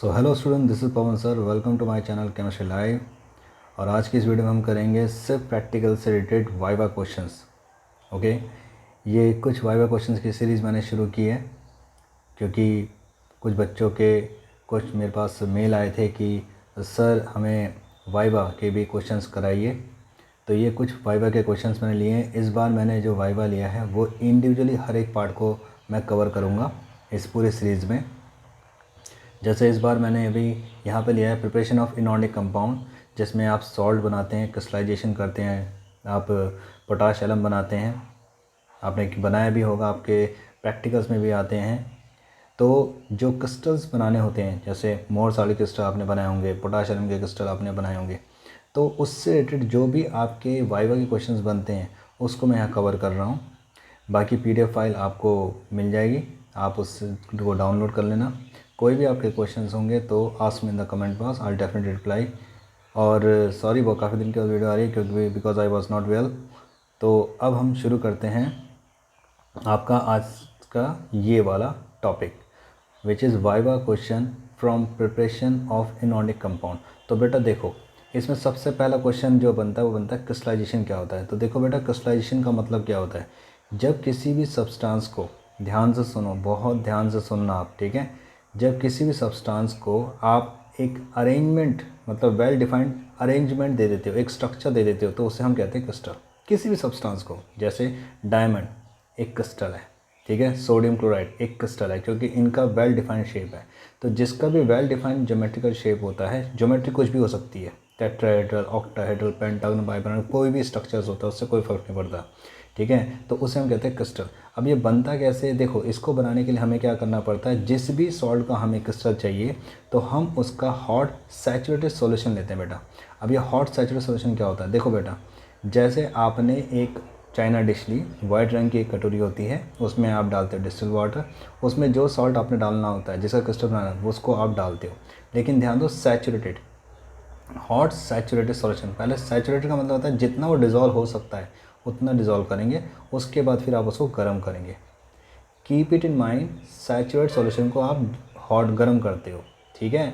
So hello student, this is Pawan sir. Welcome to my channel chemistry live. और आज की इस वीडियो में हम करेंगे सिर्फ प्रैक्टिकल से रिलेटेड वाइवा क्वेश्चंस। ओके, ये कुछ वाइवा क्वेश्चंस की सीरीज़ मैंने शुरू की है क्योंकि कुछ बच्चों के कुछ मेरे पास मेल आए थे कि सर हमें वाइवा के भी क्वेश्चंस कराइए। तो ये कुछ वाइवा के क्वेश्चंस मैंने लिए हैं। इस बार मैंने जो वाइवा लिया है वो इंडिविजुअली हर एक पार्ट को मैं कवर करूँगा इस पूरे सीरीज़ में। जैसे इस बार मैंने अभी यहाँ पे लिया है प्रिपरेशन ऑफ इनऑर्गेनिक कंपाउंड, जिसमें आप सॉल्ट बनाते हैं, क्रिस्टलाइजेशन करते हैं, आप पोटाश एलम बनाते हैं। आपने बनाया भी होगा, आपके प्रैक्टिकल्स में भी आते हैं। तो जो क्रिस्टल्स बनाने होते हैं, जैसे मोर साली क्रिस्टल आपने बनाए होंगे, पोटाश एलम के क्रिस्टल आपने बनाए होंगे, तो उससे रिलेटेड जो भी आपके वाइवा के क्वेश्चंस बनते हैं उसको मैं यहाँ कवर कर रहा हूँ। बाकी PDF फाइल आपको मिल जाएगी, आप उसको डाउनलोड कर लेना। कोई भी आपके क्वेश्चंस होंगे तो ask me in the comment box, I definitely reply. और सॉरी, वो काफ़ी दिन की वीडियो आ रही है क्योंकि because I was not well. तो अब हम शुरू करते हैं आपका आज का ये वाला topic, which is viva question from preparation of inorganic compound. तो बेटा देखो, इसमें सबसे पहला क्वेश्चन जो बनता है वो बनता है क्रिस्टलाइजेशन क्या होता है। तो देखो बेटा, क्रिस्टलाइजेशन का मतलब क्या होता है। जब किसी भी सब्सटेंस को, ध्यान से सुनो, बहुत ध्यान से सुनना आप, ठीक है। जब किसी भी सब्सटेंस को आप एक अरेंजमेंट, मतलब वेल डिफाइंड अरेंजमेंट दे देते हो, एक स्ट्रक्चर दे देते हो, तो उसे हम कहते हैं क्रिस्टल। किसी भी सब्सटेंस को, जैसे डायमंड एक क्रिस्टल है, ठीक है, सोडियम क्लोराइड एक क्रिस्टल है, क्योंकि इनका वेल डिफाइंड शेप है। तो जिसका भी वेल डिफाइंड ज्योमेट्रिकल शेप होता है, ज्योमेट्री कुछ भी हो सकती है, टेट्राहेड्रल, ऑक्टाहेड्रल, पेंटागन, बाइपेंटागन, कोई भी स्ट्रक्चर्स होता है, उससे कोई फर्क नहीं पड़ता, ठीक है। तो उसे हम कहते हैं क्रिस्टल। अब ये बनता कैसे, देखो, इसको बनाने के लिए हमें क्या करना पड़ता है। जिस भी सॉल्ट का हमें क्रिस्टल चाहिए तो हम उसका हॉट सैचुरेटेड सॉल्यूशन लेते हैं बेटा। अब ये हॉट सैचुरेटेड सॉल्यूशन क्या होता है, देखो बेटा, जैसे आपने एक चाइना डिश ली, वाइट रंग की एक कटोरी होती है, उसमें आप डालते हो डिस्टिल वाटर, उसमें जो सॉल्ट आपने डालना होता है, जिसका क्रिस्टल बनाना है, उसको आप डालते हो। लेकिन ध्यान दो, सैचुरेटेड, हॉट सैचुरेटेड सॉल्यूशन। पहले सैचुरेटेड का मतलब होता है जितना वो डिज़ोल्व हो सकता है उतना डिज़ोल्व करेंगे, उसके बाद फिर आप उसको गर्म करेंगे। Keep it in mind, saturate solution को आप हॉट गर्म करते हो, ठीक है।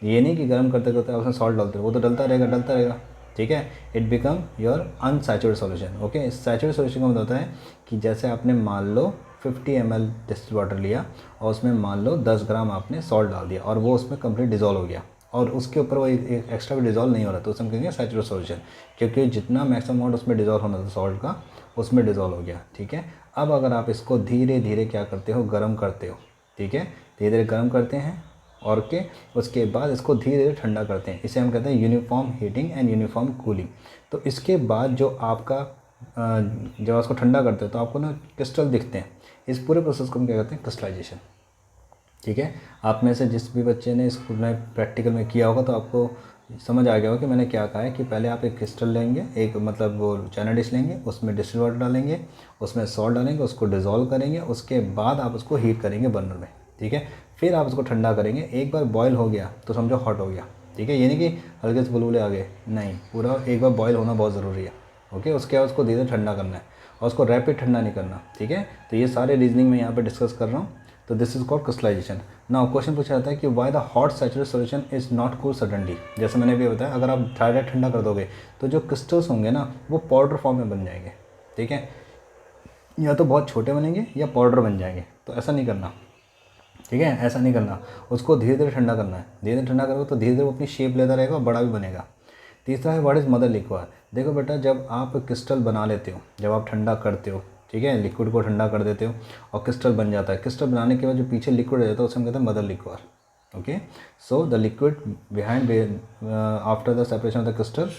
ये नहीं कि गर्म करते करते आप उसमें सॉल्ट डालते हो, वो तो डलता रहेगा, ठीक है। It become your unsaturate solution. Okay, saturate solution का मतलब होता है कि जैसे आपने मान लो 50 ml डिस्टिल वाटर लिया और उसमें मान लो 10 ग्राम आपने सॉल्ट डाल दिया और वो उसमें कंप्लीट डिज़ोल्व हो गया, और उसके ऊपर वो एक एक्स्ट्रा भी डिज़ोल्व नहीं हो रहा, तो उसे हम कहेंगे सैचुरेट सॉल्यूशन, क्योंकि जितना मैक्सिमम अमाउंट उसमें डिज़ोल्व होना था सॉल्ट का, उसमें डिज़ोल्व हो गया, ठीक है। अब अगर आप इसको धीरे धीरे क्या करते हो, गर्म करते हो, ठीक है, धीरे धीरे गर्म करते हैं, और के उसके बाद इसको धीरे धीरे ठंडा करते हैं। इसे हम कहते हैं uniform heating and uniform cooling. तो इसके बाद जो आपका जब उसको ठंडा करते हो तो आपको ना क्रिस्टल दिखते हैं। इस पूरे प्रोसेस को हम क्या कहते हैं, क्रिस्टलाइजेशन, ठीक है। आप में से जिस भी बच्चे ने स्कूल में प्रैक्टिकल में किया होगा तो आपको समझ आ गया होगा कि मैंने क्या कहा है, कि पहले आप एक क्रिस्टल लेंगे, एक मतलब वो चाइना डिश लेंगे, उसमें डिस्टिल वाटर डालेंगे, उसमें सॉल्ट डालेंगे, उसको डिज़ोल्व करेंगे, उसके बाद आप उसको हीट करेंगे बर्नर में, ठीक है। फिर आप उसको ठंडा करेंगे। एक बार बॉयल हो गया तो समझो हॉट हो गया, ठीक है। ये नहीं कि हल्के से बुलबुले आ गए, नहीं, पूरा एक बार बॉयल होना बहुत ज़रूरी है। ओके, उसके बाद उसको धीरे धीरे ठंडा करना है और उसको रैपिड ठंडा नहीं करना, ठीक है। तो ये सारे रीजनिंग मैं यहाँ पर डिस्कस कर रहा हूँ। तो this is called crystallization. Now question पूछा जाता है कि why the hot saturated solution is not cool suddenly. जैसे मैंने भी बताया, अगर आप डायरेक्ट ठंडा कर दोगे तो जो क्रिस्टल्स होंगे ना वो पाउडर फॉर्म में बन जाएंगे, ठीक है, या तो बहुत छोटे बनेंगे या पाउडर बन जाएंगे। तो ऐसा नहीं करना, ठीक है, ऐसा नहीं करना। उसको धीरे धीरे ठंडा करना है। धीरे धीरे ठंडा करोगे तो धीरे धीरे वो अपनी शेप लेता रहेगा और बड़ा भी बनेगा। तीसरा है व्हाट इज़ मदर लिक्विड। देखो बेटा, जब आप क्रिस्टल बना लेते हो, जब आप ठंडा करते हो, ठीक है, लिक्विड को ठंडा कर देते हो और क्रिस्टल बन जाता है, क्रिस्टल बनाने के बाद जो पीछे लिक्विड रहता है उसे हम कहते हैं mother liquid. Okay, so the liquid behind after the separation of the crystal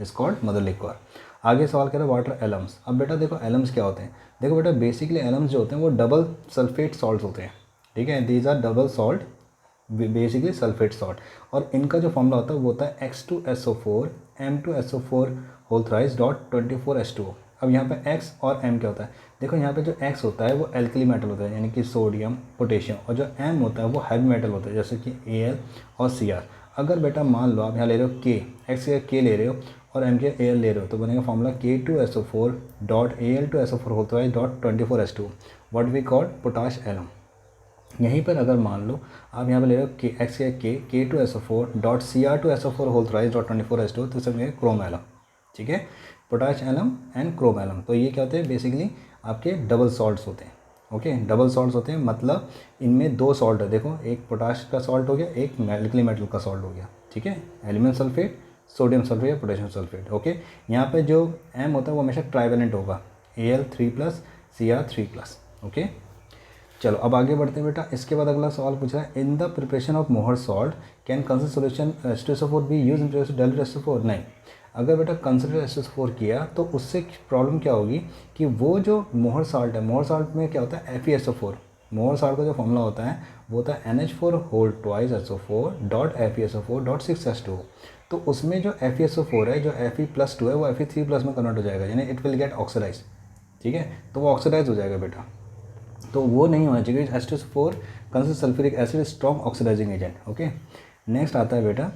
is called mother liquid. आगे सवाल कह रहा है वाटर एलम्स। अब बेटा देखो, एलम्स क्या होते हैं। देखो बेटा, बेसिकली एलम्स जो होते हैं वो डबल सल्फेट सॉल्ट होते हैं, ठीक है। These are double salt, basically sulphate salt, और इनका जो फॉर्मूला होता है वो होता है X2SO4 M2SO4 whole thrice dot 24H2O। अब यहाँ पे X और M क्या होता है, देखो यहाँ पे जो X होता है वो एल्कली मेटल होता है, यानी कि सोडियम पोटेशियम, और जो M होता है वो हैवी मेटल होता है, जैसे कि Al और Cr। अगर बेटा मान लो आप यहाँ ले रहे हो K, X के K ले रहे हो और M के Al ले रहे हो, तो बनेगा formula K2SO4 dot Al2SO4 whole thrice dot 24H2O, what we call potash alum. यहीं पर अगर मान लो आप यहाँ पे ले रहे हो के X K two S O four dot C R two S O four whole thrice dot 24 S two, तो सब क्रोम एलम, ठीक है, potash alum and chrome alum. तो ये क्या होते हैं बेसिकली आपके डबल सॉल्ट्स होते हैं। ओके, डबल सॉल्ट्स होते हैं मतलब इनमें दो सॉल्ट है। देखो एक पोटाश का सॉल्ट हो गया, एक एल्कली मेटल का सॉल्ट हो गया, ठीक है, एल्यूमिनियम सल्फेट, सोडियम सल्फेट या पोटेशियम सल्फेट। ओके, यहाँ पे जो एम होता है वो हमेशा ट्राइवेलेंट होगा, Al3+ Cr3+। ओके, चलो अब आगे बढ़ते हैं बेटा। इसके बाद अगला सवाल पूछ रहा है in the preparation of Mohr salt can consider solution H2SO4 B use in place of diluted SO4। नहीं, अगर बेटा कंसिडर H2SO4 किया तो उससे प्रॉब्लम क्या होगी कि वो जो मोहर सॉल्ट है, मोहर सॉल्ट में क्या होता है FeSO4, मोहर सॉल्ट का जो फॉर्मूला होता है वो होता है NH4 whole twice SO4 dot FeSO4 dot 6H2O। तो उसमें जो FeSO4 है, जो Fe+2 है, वो Fe3+ में कन्वर्ट हो जाएगा, यानी इट विल गेट ऑक्सीडाइज, ठीक है, तो वो ऑक्सीडाइज हो जाएगा बेटा। तो वो नहीं होना चाहिए। H2SO4 consider sulphuric acid strong oxidising agent. Okay, next आता है बेटा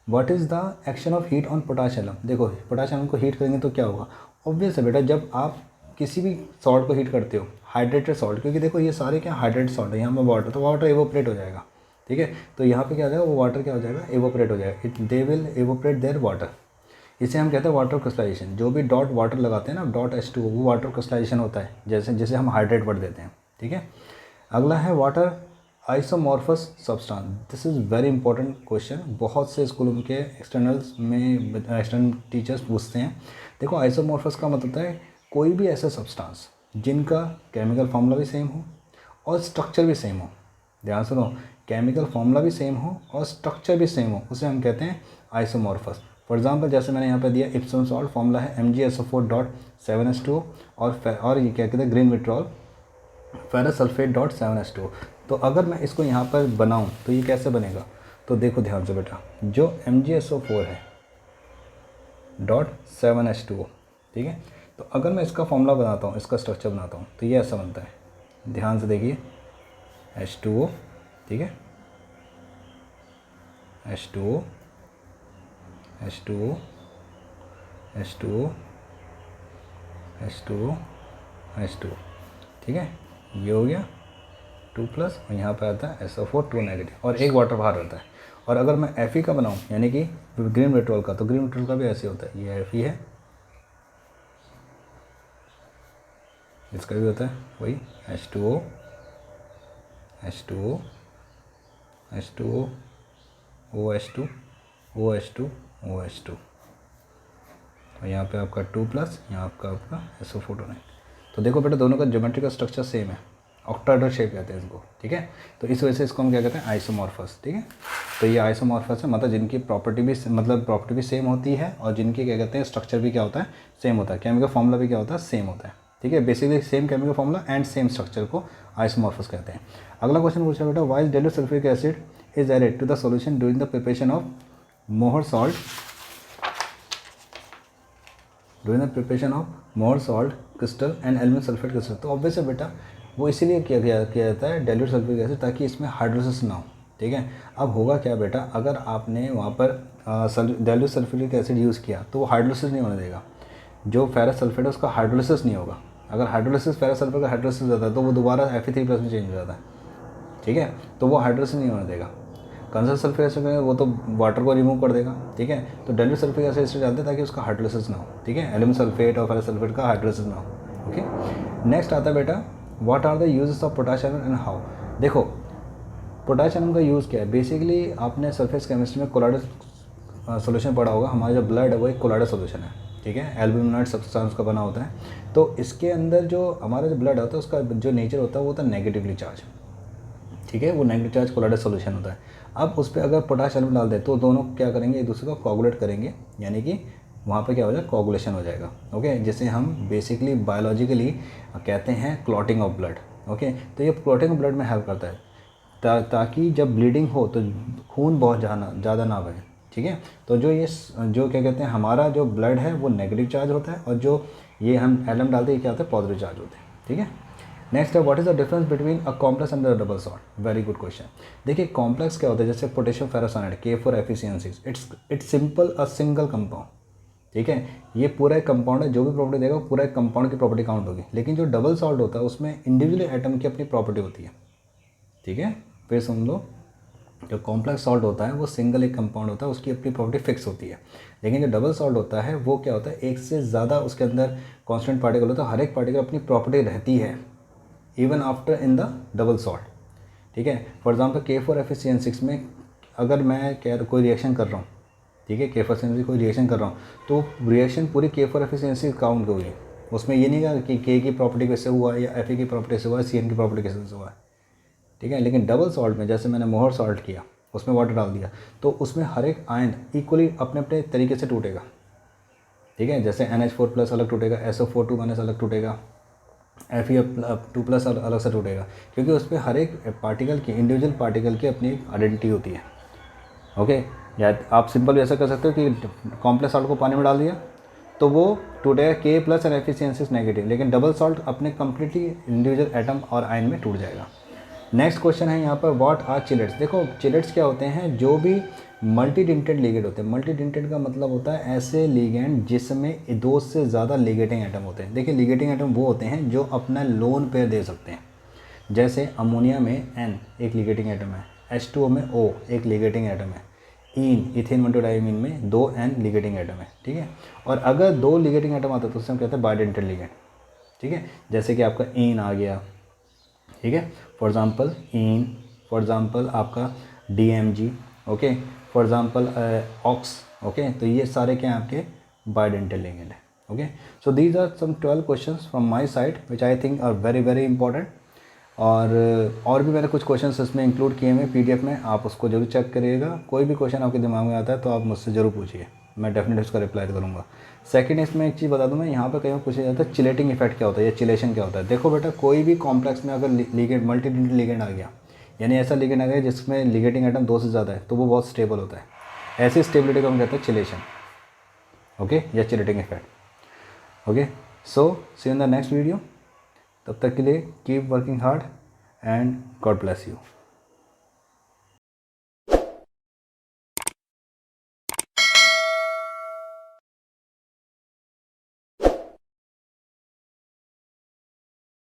what is the action of heat on potash alum. देखो पोटाश एलम को हीट करेंगे तो क्या होगा, ऑब्वियस है बेटा, जब आप किसी भी सॉल्ट को हीट करते हो, हाइड्रेटेड सॉल्ट, क्योंकि देखो ये सारे क्या हाइड्रेटेड सॉल्ट है, यहाँ पर वाटर, तो वाटर एवोपरेट हो जाएगा, ठीक है, तो यहाँ पे क्या हो जाएगा, वो वाटर क्या हो जाएगा, एवोपरेट हो जाएगा, it they will evaporate their water. इसे हम कहते हैं वाटर क्रिस्टलाइजेशन। जो भी डॉट वाटर लगाते हैं ना, डॉट H2O, वो वाटर क्रिस्टलाइजेशन होता है, जैसे जैसे हम हाइड्रेट वर्ड देते हैं, ठीक है। अगला है water isomorphous substance. This is very important question, बहुत से स्कूलों के एक्सटर्नल्स में एक्सटर्नल टीचर्स पूछते हैं। देखो आइसोमॉर्फस का मतलब होता है कोई भी ऐसा सब्सटेंस जिनका केमिकल फार्मूला भी सेम हो और स्ट्रक्चर भी सेम हो। ध्यान सुनो, केमिकल फार्मूला भी सेम हो और स्ट्रक्चर भी सेम हो, उसे हम कहते हैं आइसोमॉर्फस। फॉर एग्जांपल जैसे मैंने यहाँ पे दिया इप्सम सॉल्ट, फार्मूला है MgSO4.7H2O, और ये क्या कहते हैं green vitriol ferrous sulphate dot 7H2O। तो अगर मैं इसको यहाँ पर बनाऊँ तो ये कैसे बनेगा, तो देखो ध्यान से बेटा, जो MgSO4 है डॉट 7H2O, ठीक है, तो अगर मैं इसका फॉर्मूला बनाता हूँ, इसका स्ट्रक्चर बनाता हूँ, तो ये ऐसा बनता है। ध्यान से देखिए, H2O, ठीक है, H2O, H2O, H2O, H2O, H2O, ठीक है, ये हो गया 2+, और यहाँ पे आता है SO4 2 नेगेटिव, और एक वाटर बाहर रहता है। और अगर मैं Fe का बनाऊँ, यानी कि ग्रीन विट्रॉल का, तो ग्रीन विट्रॉल का भी ऐसे होता है, ये Fe है, इसका भी होता है वही H2O, H2O, H2O, OH2, OH2, OH2, और यहाँ पे आपका 2+, यहाँ आपका SO4 2 नेगेटिव। तो देखो बेटा दोनों का ज्योमेट्री का स्ट्रक्चर सेम है, ऑक्टाहेड्रल शेप कहते हैं इसको, ठीक है, तो इस वजह से इसको हम क्या कहते हैं आइसोमॉर्फस, ठीक है। तो ये आइसोमॉर्फस है, मतलब जिनकी प्रॉपर्टी भी सेम होती है, और जिनकी क्या कहते हैं स्ट्रक्चर भी क्या होता है सेम होता है, केमिकल फार्मूला भी क्या होता है सेम होता है, ठीक है, basically same chemical formula and same structure को आइसोमॉर्फस कहते हैं। अगला क्वेश्चन पूछा बेटा why is diluted sulphuric acid is added to the solution during the preparation of Mohr salt, during the preparation of Mohr salt crystal and aluminium sulphate crystal. तो obvious है बेटा वो इसीलिए किया जाता है डाइल्यूटेड सल्फ्यूरिक एसिड, ताकि इसमें हाइड्रोलिसिस ना हो, ठीक है। अब होगा क्या बेटा, अगर आपने वहाँ पर डाइल्यूटेड सल्फ्यूरिक एसिड यूज़ किया तो वो हाइड्रोलिसिस नहीं होने देगा, जो फेरस सल्फेट है उसका हाइड्रोलिसिस नहीं होगा। अगर हाइड्रोलिसिस फेरस सल्फेट का हाइड्रोलिसिस हो जाता है तो वो दोबारा Fe3+ में चेंज हो जाता है, ठीक है, तो वो हाइड्रोलिसिस नहीं होने देगा। कंसर्ट सल्फ्यूरिक एसिड वो तो वाटर को रिमूव कर देगा, ठीक है, तो डाइल्यूटेड सल्फ्यूरिक एसिड इसलिए डालते हैं ताकि उसका हाइड्रोलिसिस ना हो, ठीक है, एल्यूमिनियम सल्फेट और फेरस सल्फेट का हाइड्रोलिसिस ना हो। ओके, नेक्स्ट आता है बेटा what are the uses of potash iron and how. देखो पोटाश आयरन का यूज़ क्या है, बेसिकली आपने सरफेस केमिस्ट्री में कोलाइडल सॉल्यूशन पढ़ा होगा। हमारा जो ब्लड है वो एक कोलाइडल सॉल्यूशन है, ठीक है, एल्ब्यूमिनॉइड सब्सटेंस का बना होता है। तो इसके अंदर जो हमारा जो ब्लड होता है उसका जो नेचर होता है वो होता है नेगेटिवली चार्ज, ठीक है, वो नेगेटिव चार्ज कोलाइडल सॉल्यूशन होता है। अब उस पर अगर पोटाश आयरन डाल दे तो दोनों क्या करेंगे, एक दूसरे को कोगुलेट करेंगे, यानी कि वहाँ पे क्या हो जाएगा कोगुलेशन हो जाएगा। ओके, जिसे हम बेसिकली बायोलॉजिकली कहते हैं क्लॉटिंग ऑफ ब्लड। ओके, तो ये क्लॉटिंग ऑफ ब्लड में हेल्प करता है ताकि जब ब्लीडिंग हो तो खून बहुत ज़्यादा ना बहे, ठीक है। तो जो क्या कहते हैं हमारा जो ब्लड है वो नेगेटिव चार्ज होता है, और जो ये हम एलम डालते हैं क्या होता है पॉजिटिव चार्ज होते हैं, ठीक है। नेक्स्ट है what is the difference between a complex and the double salt. Very good question. देखिए कॉम्प्लेक्स क्या होता है, जैसे potassium ferrocyanide K4FeCN6, it's simple a single compound, ठीक है, ये पूरा एक कंपाउंड है, जो भी प्रॉपर्टी देगा पूरा एक कंपाउंड की प्रॉपर्टी काउंट होगी। लेकिन जो डबल सॉल्ट होता है उसमें इंडिविजुअल एटम की अपनी प्रॉपर्टी होती है, ठीक है। फिर सुन लो, जो कॉम्प्लेक्स सॉल्ट होता है वो सिंगल एक कंपाउंड होता है, उसकी अपनी प्रॉपर्टी फिक्स होती है। लेकिन जो डबल सॉल्ट होता है वो क्या होता है, एक से ज़्यादा उसके अंदर कांस्टेंट पार्टिकल होता है, हर एक पार्टिकल अपनी प्रॉपर्टी रहती है even after in the double salt. ठीक है। फॉर एग्जांपल K4FeCN6 में अगर मैं कोई रिएक्शन कर रहा हूँ, ठीक है, K4CN6 कोई रिएक्शन कर रहा हूँ, तो रिएक्शन पूरी K4FeCN6 काउंट होगी। उसमें ये नहीं कहा कि K की प्रॉपर्टी कैसे हुआ या Fe की प्रॉपर्टी से हुआ, CN की प्रॉपर्टी कैसे हुआ है। ठीक है। लेकिन डबल सॉल्ट में जैसे मैंने मोहर सॉल्ट किया, उसमें वाटर डाल दिया, तो उसमें हर एक आयन इक्वली अपने अपने तरीके से टूटेगा। ठीक है। जैसे NH4+ अलग टूटेगा, SO4 2- अलग टूटेगा, Fe2+ अलग से टूटेगा, क्योंकि उस पर हर एक पार्टिकल की, इंडिविजुअल पार्टिकल की अपनी आइडेंटिटी होती है। ओके। या आप सिंपल भी ऐसा कर सकते हो कि कॉम्प्लेक्स सॉल्ट को पानी में डाल दिया तो वो टूटेगा K+ और FeCN6 नेगेटिव, लेकिन डबल सॉल्ट अपने कम्प्लीटली इंडिविजुअल एटम और आयन में टूट जाएगा। नेक्स्ट क्वेश्चन है यहाँ पर, व्हाट आर चिलेट्स। देखो चिलेट्स क्या होते हैं, जो भी मल्टी डिंटेड लिगेंड होते हैं। मल्टी डिंटेड का मतलब होता है ऐसे लिगेंड जिसमें दो से ज़्यादा लिगेटिंग एटम होते हैं। देखिए लिगेटिंग एटम वो होते हैं जो अपना लोन पेयर दे सकते हैं। जैसे अमोनिया में N एक लिगेटिंग एटम है, H2O में O एक लिगेटिंग एटम है, इथेन 1,2-डाइमीन में 2 N लिगेटिंग एटम है। ठीक है। और अगर 2 लिगेटिंग एटम आता है तो उससे हम कहते हैं बाइडेंटेड लिगेंड। ठीक है। जैसे कि आपका इन आ गया, ठीक है, for example in, for example आपका DMG, okay, for example ox, okay. तो ये सारे क्या हैं आपके बाइडेंटेड लिगेंड है। Okay. So these are some 12 questions from my side which I think are very very important. और भी मैंने कुछ क्वेश्चंस इसमें इंक्लूड किए हैं PDF में, आप उसको जरूर चेक करिएगा। कोई भी क्वेश्चन आपके दिमाग में आता है तो आप मुझसे ज़रूर पूछिए, मैं डेफिनेटली उसका रिप्लाई करूँगा। सेकंड, इसमें एक चीज़ बता दूँ मैं, यहाँ पर कहीं पूछा जाता है चिलेटिंग इफेक्ट क्या होता है या चिलेशन क्या होता है। देखो बेटा, कोई भी कॉम्प्लेक्स में अगर लिगेंड, मल्टी डिंटेड लिगेंड आ गया, यानी ऐसा लिगेंड आ गया जिसमें लिगेटिंग एटम 2 से ज़्यादा है, तो वो बहुत स्टेबल होता है। ऐसी स्टेबिलिटी को हम कहते हैं चिलेशन, ओके, या chelating effect. Okay. So see in the next video. तब तक के लिए keep working hard and God bless you.